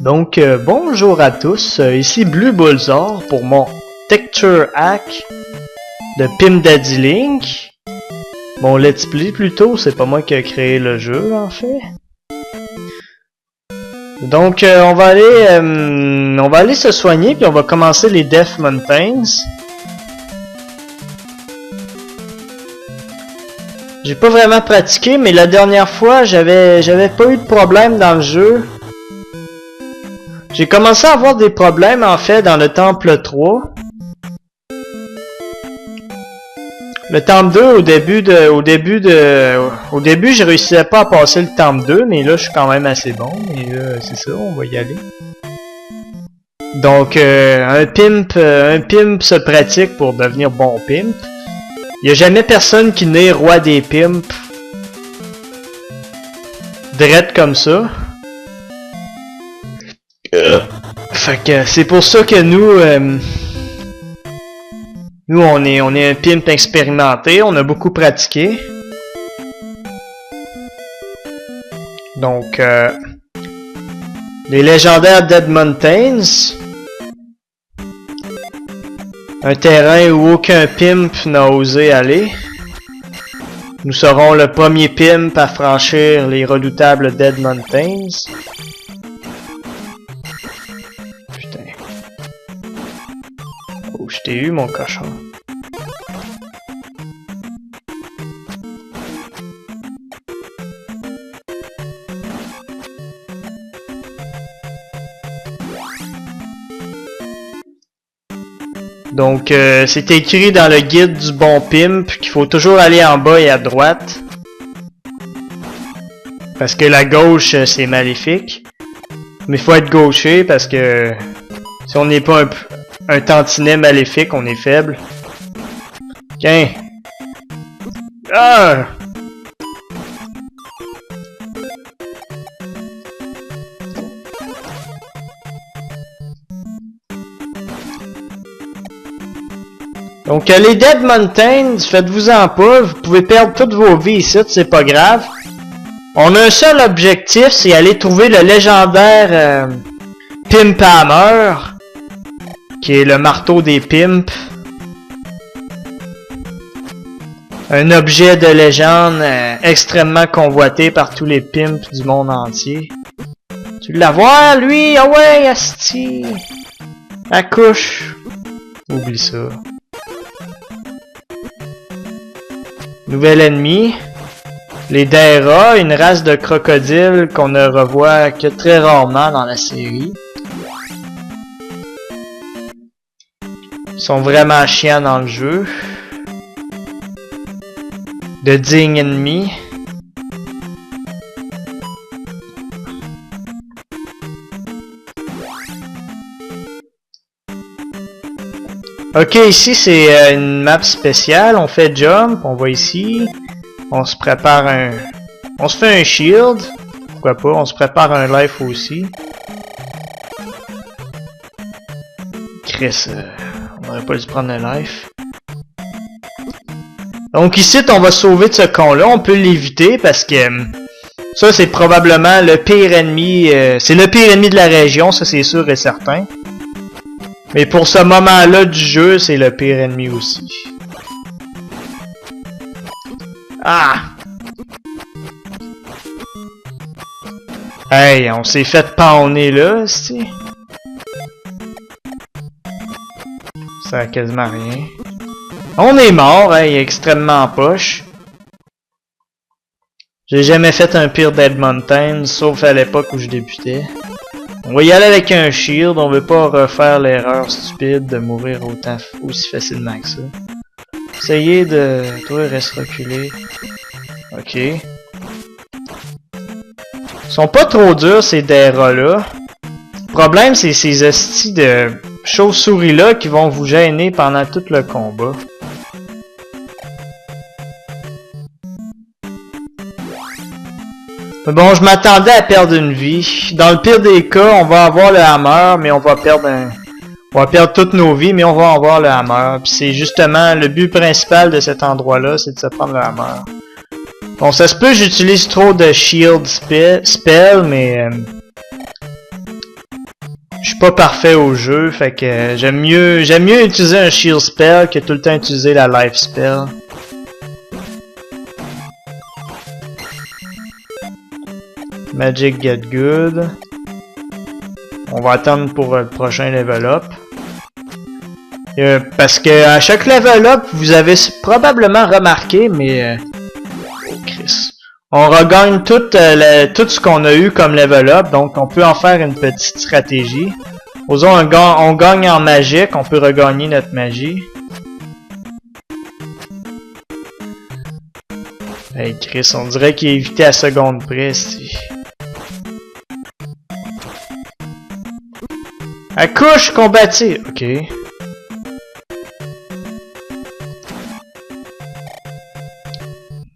Donc bonjour à tous, ici Blue Bullsor pour mon Texture Hack de Pimp Daddy Link. Mon let's play plutôt, c'est pas moi qui ai créé le jeu en fait. Donc on va aller se soigner puis on va commencer les Death Mountains. J'ai pas vraiment pratiqué, mais la dernière fois j'avais pas eu de problème dans le jeu. J'ai commencé à avoir des problèmes en fait dans le temple 3. Le temple 2 au début je réussissais pas à passer le temple 2, mais là je suis quand même assez bon, et là c'est ça, on va y aller. Donc un pimp se pratique pour devenir bon pimp. Il y a jamais personne qui naît roi des pimps drette comme ça. Fait que c'est pour ça que nous on est un pimp expérimenté, on a beaucoup pratiqué. Donc les légendaires Dead Mountains, un terrain où aucun pimp n'a osé aller. Nous serons le premier pimp à franchir les redoutables Dead Mountains. Je t'ai eu, mon cochon. Donc, c'est écrit dans le guide du bon pimp qu'il faut toujours aller en bas et à droite. Parce que la gauche, c'est maléfique. Mais il faut être gaucher parce que si on n'est pas un tantinet maléfique, on est faible. Tiens. Ah! Donc les Dead Mountains, faites-vous-en pas, vous pouvez perdre toutes vos vies ici, c'est pas grave. On a un seul objectif, c'est aller trouver le légendaire Pimp Hammer, qui est le marteau des pimps. Un objet de légende extrêmement convoité par tous les pimps du monde entier. Tu la vois, lui? Ah ouais, asti! Accouche! Oublie ça. Nouvel ennemi. Les Daira, une race de crocodiles qu'on ne revoit que très rarement dans la série. Ils sont vraiment chiants dans le jeu. De dignes ennemis. Ok, ici c'est une map spéciale. On fait jump, on va ici. On se prépare on se fait un shield. Pourquoi pas, on se prépare un life aussi. Chris, on aurait pas dû prendre un life. Donc ici, on va sauver de ce con-là. On peut l'éviter parce que ça, c'est probablement le pire ennemi. C'est le pire ennemi de la région, ça c'est sûr et certain. Mais pour ce moment-là du jeu, c'est le pire ennemi aussi. Ah! Hey, on s'est fait pawner là, c'ti. Ça a quasiment rien. On est mort, hey, extrêmement poche. J'ai jamais fait un pire Dead Mountain, sauf à l'époque où je débutais. On va y aller avec un shield, on veut pas refaire l'erreur stupide de mourir aussi facilement que ça. Essayez de... Toi, reste reculé. Ok. Ils sont pas trop durs, ces Daira-là. Le problème, c'est ces hosties de chauves-souris-là qui vont vous gêner pendant tout le combat. Bon, je m'attendais à perdre une vie. Dans le pire des cas, on va avoir le hammer, mais on va perdre toutes nos vies, mais on va avoir le hammer. Puis c'est justement le but principal de cet endroit-là, c'est de se prendre le hammer. Bon, ça se peut que j'utilise trop de shield spell, mais Je suis pas parfait au jeu, fait que j'aime mieux utiliser un shield spell que tout le temps utiliser la life spell. Magic get good. On va attendre pour le prochain level up. Parce que à chaque level up, vous avez probablement remarqué, mais oh Chris. On regagne tout ce qu'on a eu comme level up, donc on peut en faire une petite stratégie. Osons, on gagne en magique, on peut regagner notre magie. Hey Chris, on dirait qu'il est évité à seconde près. Accouche combattie. Ok.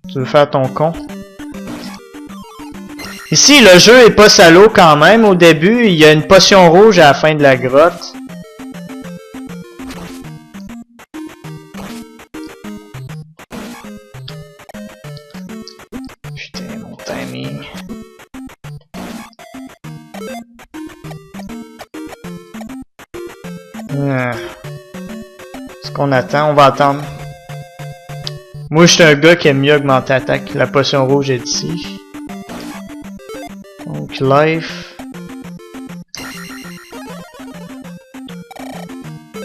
Tu veux faire ton con? Ici, le jeu est pas salaud quand même. Au début, il y a une potion rouge à la fin de la grotte. Putain, mon timing. Ce qu'on attend, on va attendre. Moi, je suis un gars qui aime mieux augmenter l'attaque. La potion rouge est ici. Donc, life.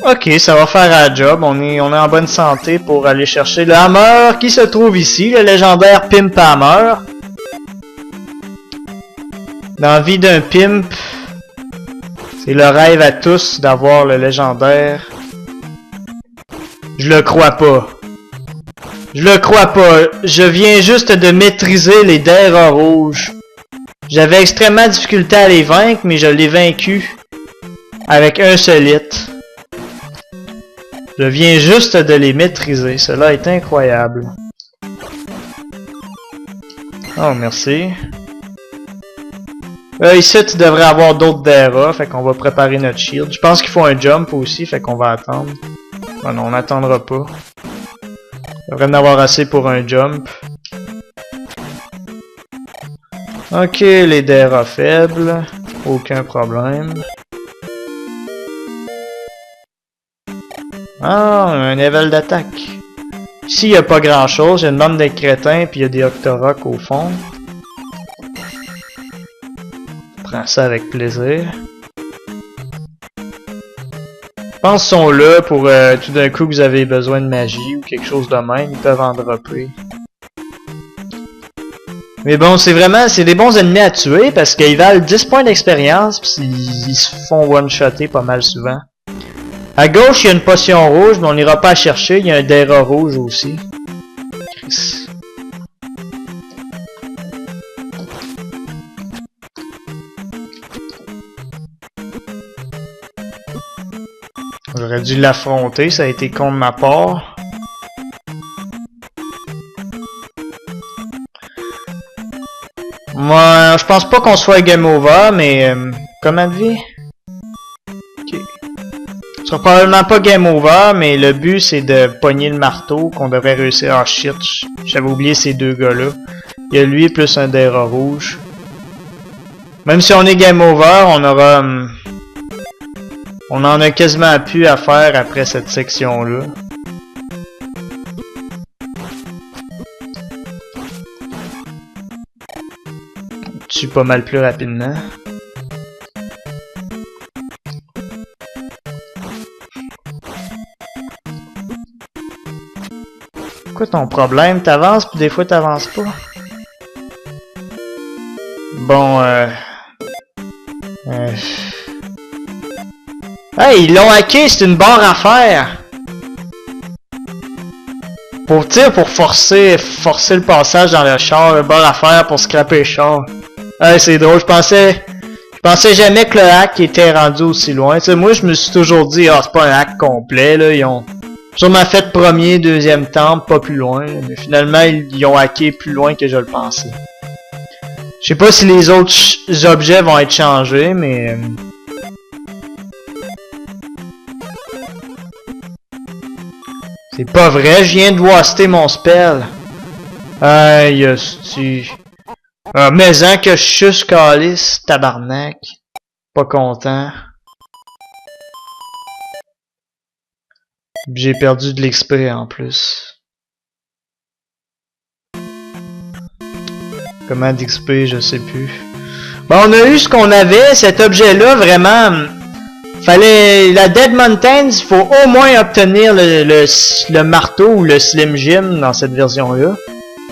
Ok, ça va faire la job. On est en bonne santé pour aller chercher le hammer qui se trouve ici, le légendaire Pimp Hammer. Dans la vie d'un pimp, c'est le rêve à tous d'avoir le légendaire. Je le crois pas. Je le crois pas. Je viens juste de maîtriser les Daira rouges. J'avais extrêmement de difficulté à les vaincre, mais je l'ai vaincu avec un seul hit. Je viens juste de les maîtriser. Cela est incroyable. Oh, merci. Ici, tu devrais avoir d'autres Daira, fait qu'on va préparer notre shield. Je pense qu'il faut un jump aussi, fait qu'on va attendre. Oh non, on n'attendra pas. Il devrait en avoir assez pour un jump. Ok, les Daira faibles. Aucun problème. Ah, un level d'attaque. Ici, il n'y a pas grand chose. Il y a une bande de crétins, puis il y a des Octoroks au fond. Prends ça avec plaisir. Je pense qu'ils sont là pour tout d'un coup que vous avez besoin de magie ou quelque chose de même. Ils peuvent en dropper. Mais bon, c'est des bons ennemis à tuer parce qu'ils valent 10 points d'expérience puis ils se font one-shotter pas mal souvent. À gauche, il y a une potion rouge, mais on n'ira pas la chercher. Il y a un Daira rouge aussi. Chris. J'aurais dû l'affronter, ça a été con de ma part. Moi, je pense pas qu'on soit game over, mais comment de vie? Ok. Ce sera probablement pas game over, mais le but c'est de pogner le marteau qu'on devrait réussir. Ah shit, j'avais oublié ces deux gars-là. Il y a lui plus un Daira rouge. Même si on est game over, on aura... on en a quasiment plus à faire après cette section-là. On tue pas mal plus rapidement. Quoi ton problème? T'avances puis des fois t'avances pas. Bon, hey, ils l'ont hacké, c'est une barre à faire. Pour forcer le passage dans le char, une barre à faire pour scraper le char. Hey, c'est drôle, je pensais jamais que le hack était rendu aussi loin. T'sais, moi, je me suis toujours dit, ah, c'est pas un hack complet, là, ils ont sûrement fait premier, deuxième temple, pas plus loin, mais finalement, ils ont hacké plus loin que je le pensais. Je sais pas si les autres objets vont être changés, mais... c'est pas vrai, je viens de waster mon spell. Aïe, hostie. Ah, mais que je suis calice, tabarnak. Pas content. J'ai perdu de l'XP en plus. Comment d'XP, je sais plus. Bon, on a eu ce qu'on avait. Cet objet-là, vraiment... Fallait... La Dead Mountains, il faut au moins obtenir le marteau ou le Slim Jim dans cette version-là.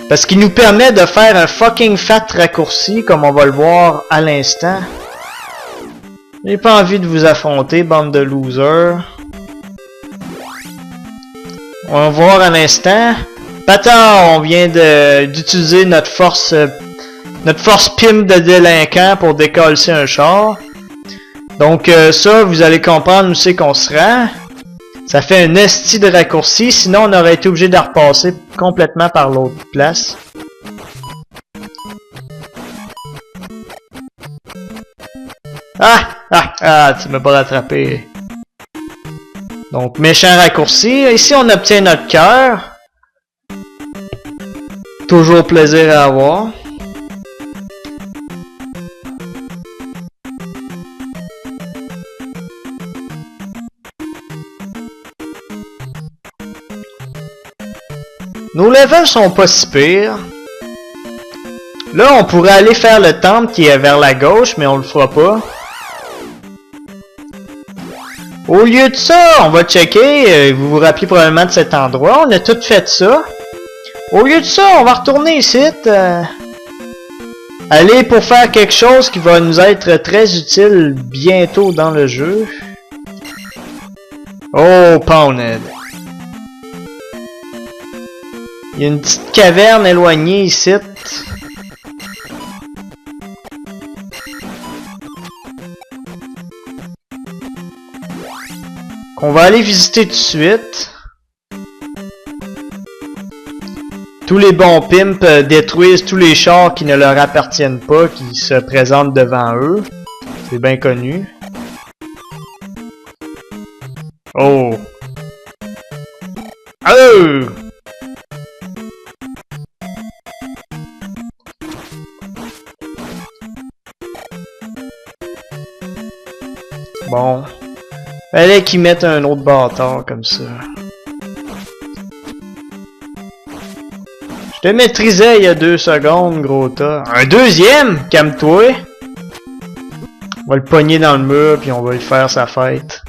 Parce qu'il nous permet de faire un fucking fat raccourci, comme on va le voir à l'instant. J'ai pas envie de vous affronter, bande de losers. On va voir à l'instant. Patard, on vient d'utiliser notre force pimp de délinquant pour décoller un char. Donc ça, vous allez comprendre où c'est qu'on se rend. Ça fait un esti de raccourci, sinon on aurait été obligé de repasser complètement par l'autre place. Ah, tu m'as pas rattrapé. Donc, méchant raccourci. Ici, on obtient notre cœur. Toujours plaisir à avoir. Nos levels sont pas si pires. Là, on pourrait aller faire le temple qui est vers la gauche, mais on le fera pas. Au lieu de ça, on va checker, vous vous rappelez probablement de cet endroit, on a tout fait ça. Au lieu de ça, on va retourner ici, aller pour faire quelque chose qui va nous être très utile bientôt dans le jeu. Oh, Pounded. Il y a une petite caverne éloignée ici. Qu'on va aller visiter tout de suite. Tous les bons pimps détruisent tous les chars qui ne leur appartiennent pas, qui se présentent devant eux. C'est bien connu. Oh! Oh! Bon. Fallait qu'ils mettent un autre bâtard comme ça. Je te maîtrisais il y a 2 secondes, gros tas. Un deuxième? Calme-toi. On va le pogner dans le mur puis on va lui faire sa fête.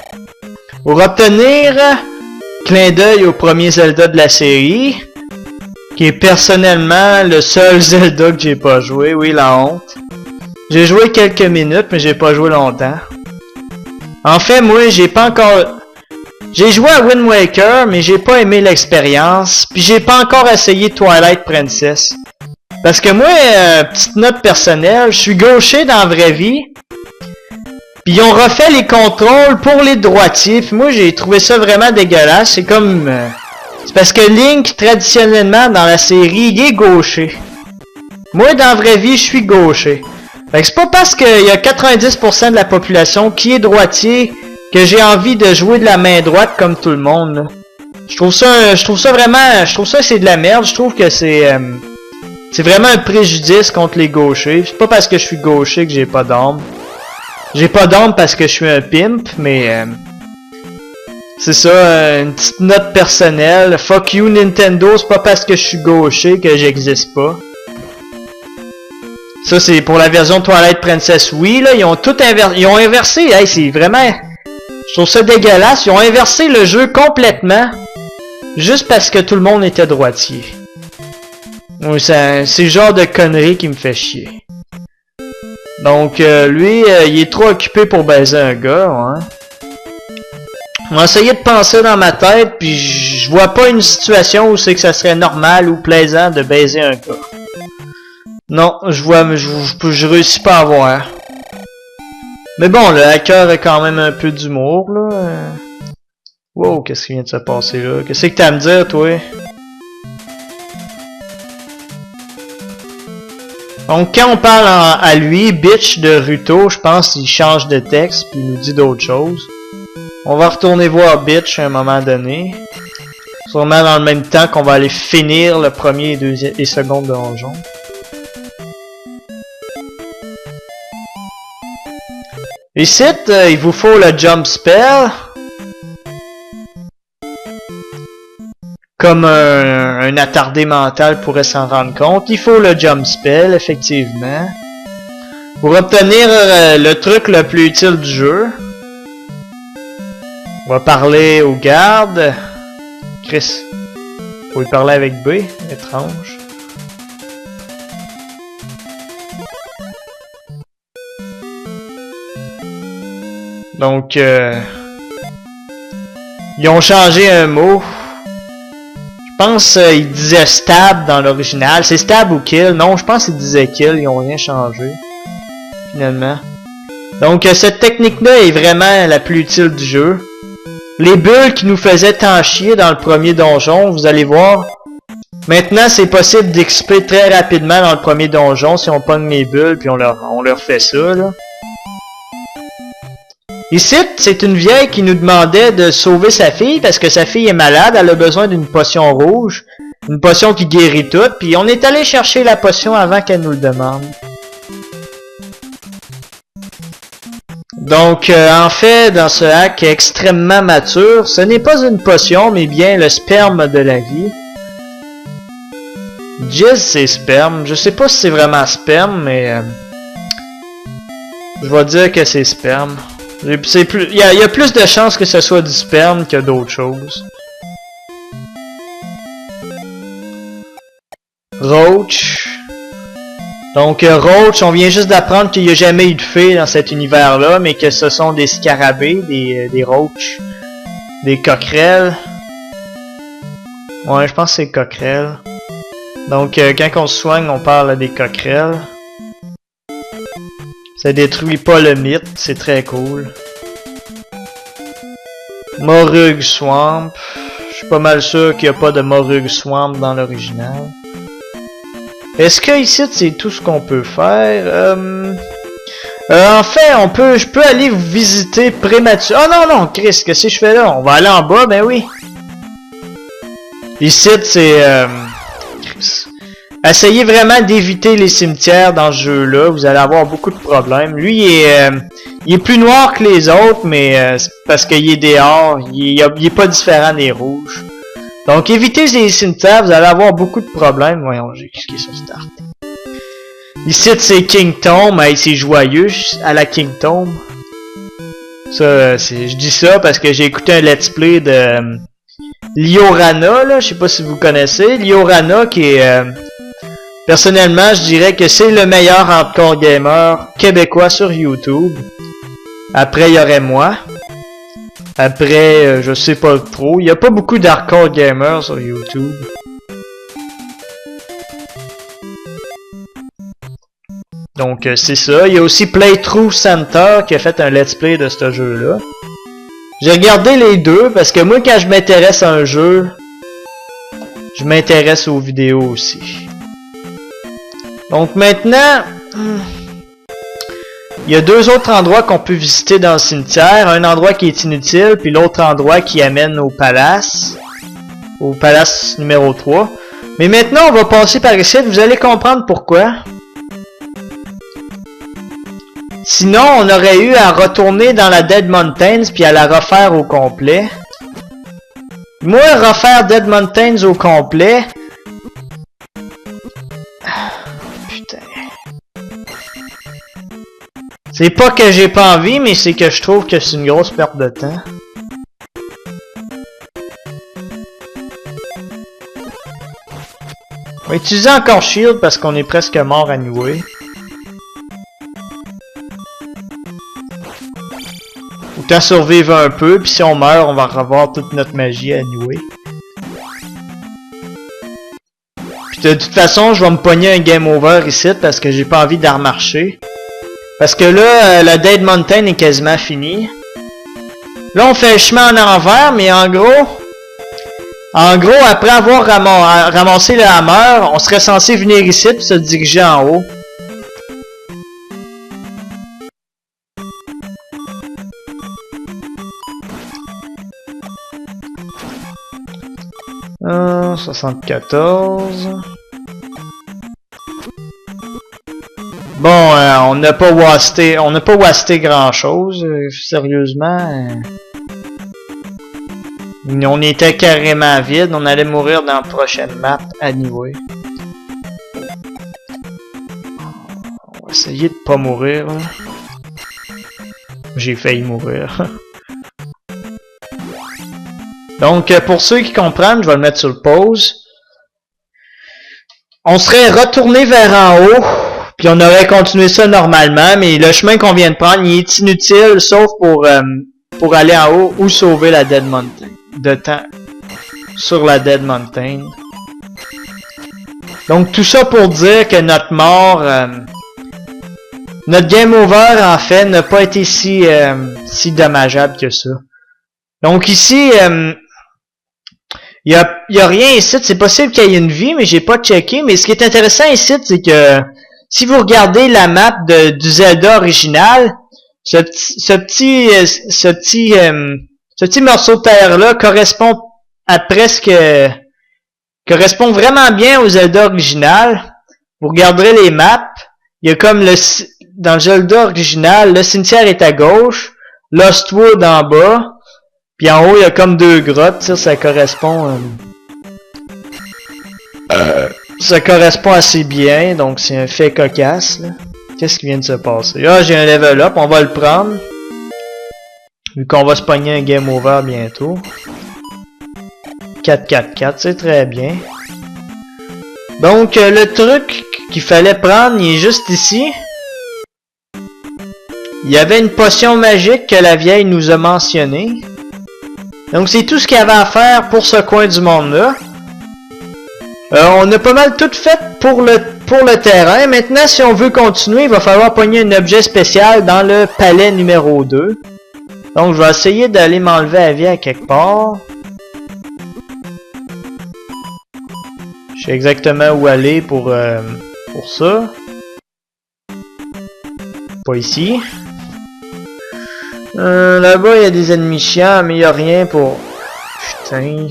Pour obtenir clin d'œil au premier Zelda de la série, qui est personnellement le seul Zelda que j'ai pas joué, oui la honte. J'ai joué quelques minutes mais j'ai pas joué longtemps. En fait, moi, j'ai pas encore... J'ai joué à Wind Waker, mais j'ai pas aimé l'expérience. Puis j'ai pas encore essayé Twilight Princess. Parce que moi, petite note personnelle, je suis gaucher dans la vraie vie. Puis ils ont refait les contrôles pour les droitiers. Puis moi, j'ai trouvé ça vraiment dégueulasse. C'est comme... c'est parce que Link, traditionnellement, dans la série, il est gaucher. Moi, dans la vraie vie, je suis gaucher. Fait que c'est pas parce qu'il y a 90% de la population qui est droitier que j'ai envie de jouer de la main droite comme tout le monde, là. Je trouve ça vraiment, je trouve ça c'est de la merde. Je trouve que c'est vraiment un préjudice contre les gauchers. C'est pas parce que je suis gaucher que j'ai pas d'armes. J'ai pas d'armes parce que je suis un pimp, mais c'est ça, une petite note personnelle. Fuck you Nintendo, c'est pas parce que je suis gaucher que j'existe pas. Ça, c'est pour la version Twilight Princess, oui, là, ils ont tout inversé. Ils ont inversé, hey, c'est vraiment... Je trouve ça dégueulasse. Ils ont inversé le jeu complètement. Juste parce que tout le monde était droitier. Oui, c'est le genre de connerie qui me fait chier. Donc, lui, il est trop occupé pour baiser un gars, hein. On va essayer de penser dans ma tête, puis je vois pas une situation où c'est que ça serait normal ou plaisant de baiser un gars. Non, je réussis pas à voir. Mais bon, le hacker a quand même un peu d'humour, là. Wow, qu'est-ce qui vient de se passer là? Qu'est-ce que t'as à me dire, toi? Donc, quand on parle à lui, bitch de Ruto, je pense qu'il change de texte, puis il nous dit d'autres choses. On va retourner voir bitch à un moment donné. Sûrement dans le même temps qu'on va aller finir le premier et second donjon. Ici, il vous faut le jump spell. comme un attardé mental pourrait s'en rendre compte. Il faut le jump spell, effectivement. Pour obtenir le truc le plus utile du jeu. On va parler aux gardes. Chris. Faut y parler avec B. Étrange. Donc, ils ont changé un mot. Je pense qu'ils disaient stab dans l'original. C'est stab ou kill. Non, je pense qu'ils disaient kill. Ils ont rien changé. Finalement. Donc, cette technique-là est vraiment la plus utile du jeu. Les bulles qui nous faisaient tant chier dans le premier donjon, vous allez voir. Maintenant, c'est possible d'XP très rapidement dans le premier donjon si on pogne les bulles puis on leur fait ça, là. Ici, c'est une vieille qui nous demandait de sauver sa fille parce que sa fille est malade, elle a besoin d'une potion rouge, une potion qui guérit tout, puis on est allé chercher la potion avant qu'elle nous le demande. Donc, en fait, dans ce hack extrêmement mature, ce n'est pas une potion, mais bien le sperme de la vie. Jizz, c'est sperme. Je sais pas si c'est vraiment sperme, mais je vais dire que c'est sperme. Il y a plus de chances que ce soit du sperme que d'autres choses. Roach. Donc Roach, on vient juste d'apprendre qu'il n'y a jamais eu de fées dans cet univers-là, mais que ce sont des scarabées, des roachs, des coquerelles. Ouais, je pense que c'est coquerelles. Donc quand on se soigne, on parle des coquerelles. Ça détruit pas le mythe, c'est très cool. Morug Swamp. Je suis pas mal sûr qu'il n'y a pas de Morug Swamp dans l'original. Est-ce que ici c'est tout ce qu'on peut faire? En fait, je peux aller vous visiter prématuré. Oh non, Chris, qu'est-ce que je fais là? On va aller en bas, ben oui. Ici c'est... Chris. Essayez vraiment d'éviter les cimetières dans ce jeu-là, vous allez avoir beaucoup de problèmes. Lui, il est plus noir que les autres, mais c'est parce qu'il est dehors, il est pas différent des rouges. Donc évitez les cimetières, vous allez avoir beaucoup de problèmes. Voyons, j'ai cliqué sur Start. Ici, c'est King Tom, c'est joyeux à la King Tom. Ça, je dis ça parce que j'ai écouté un let's play de Liorana, là, je sais pas si vous connaissez. Liorana qui est... personnellement, je dirais que c'est le meilleur hardcore gamer québécois sur YouTube. Après, il y aurait moi. Après, je sais pas trop. Il n'y a pas beaucoup d'hardcore gamers sur YouTube. Donc, c'est ça. Il y a aussi Playthrough Center qui a fait un let's play de ce jeu-là. J'ai regardé les deux parce que moi, quand je m'intéresse à un jeu, je m'intéresse aux vidéos aussi. Donc maintenant, il y a deux autres endroits qu'on peut visiter dans le cimetière. Un endroit qui est inutile, puis l'autre endroit qui amène au palace. Au palace numéro 3. Mais maintenant, on va passer par ici. Vous allez comprendre pourquoi. Sinon, on aurait eu à retourner dans la Dead Mountains, puis à la refaire au complet. Moi, refaire Dead Mountains au complet... C'est pas que j'ai pas envie, mais c'est que je trouve que c'est une grosse perte de temps. On va utiliser encore Shield parce qu'on est presque mort à nouer. Autant survivre un peu, puis si on meurt, on va revoir toute notre magie à nouer. Puis de toute façon, je vais me pogner un game over ici parce que j'ai pas envie d'en remarcher. Parce que là, la Dead Mountain est quasiment finie. Là, on fait le chemin en envers, mais en gros, après avoir ramassé le hammer, on serait censé venir ici et se diriger en haut. « 74... » Bon, on n'a pas wasté grand chose, sérieusement. On était carrément vide. On allait mourir dans la prochaine map anyway. On va essayer de pas mourir. Là. J'ai failli mourir. Donc, pour ceux qui comprennent, je vais le mettre sur le pause. On serait retourné vers en haut, puis on aurait continué ça normalement, mais le chemin qu'on vient de prendre, il est inutile, sauf pour aller en haut ou sauver la Dead Mountain. De temps sur la Dead Mountain. Donc, tout ça pour dire que notre mort... notre game over, en fait, n'a pas été si dommageable que ça. Donc ici, y a rien ici. C'est possible qu'il y ait une vie, mais j'ai pas checké. Mais ce qui est intéressant ici, c'est que si vous regardez la map du Zelda original, ce petit morceau de terre-là correspond vraiment bien au Zelda original. Vous regarderez les maps. Il y a comme dans le Zelda original, le cimetière est à gauche, Lostwood en bas, puis en haut il y a comme deux grottes, ça correspond ça correspond assez bien, donc c'est un fait cocasse. Qu'est-ce qui vient de se passer? Ah, j'ai un level up, on va le prendre. Vu qu'on va se pogner un game over bientôt. 4-4-4, c'est très bien. Donc le truc qu'il fallait prendre, il est juste ici. Il y avait une potion magique que la vieille nous a mentionnée. Donc c'est tout ce qu'il y avait à faire pour ce coin du monde-là. On a pas mal tout fait pour le terrain. Maintenant, si on veut continuer, il va falloir pogner un objet spécial dans le palais numéro 2. Donc je vais essayer d'aller m'enlever la vie à quelque part. Je sais exactement où aller pour ça. Pas ici. Là-bas, il y a des ennemis chiants, mais il n'y a rien pour... Putain.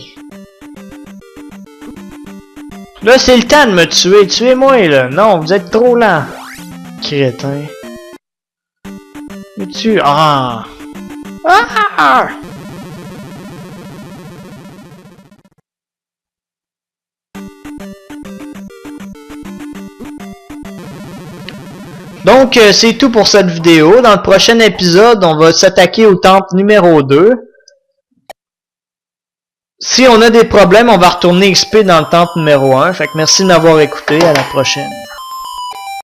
Là, c'est le temps de me tuer. Tuez-moi, là. Non, vous êtes trop lent. Crétin. Me tue. Ah! Ah! Donc, c'est tout pour cette vidéo. Dans le prochain épisode, on va s'attaquer au temple numéro 2. Si on a des problèmes, on va retourner XP dans le temple numéro 1. Fait que merci de m'avoir écouté. À la prochaine.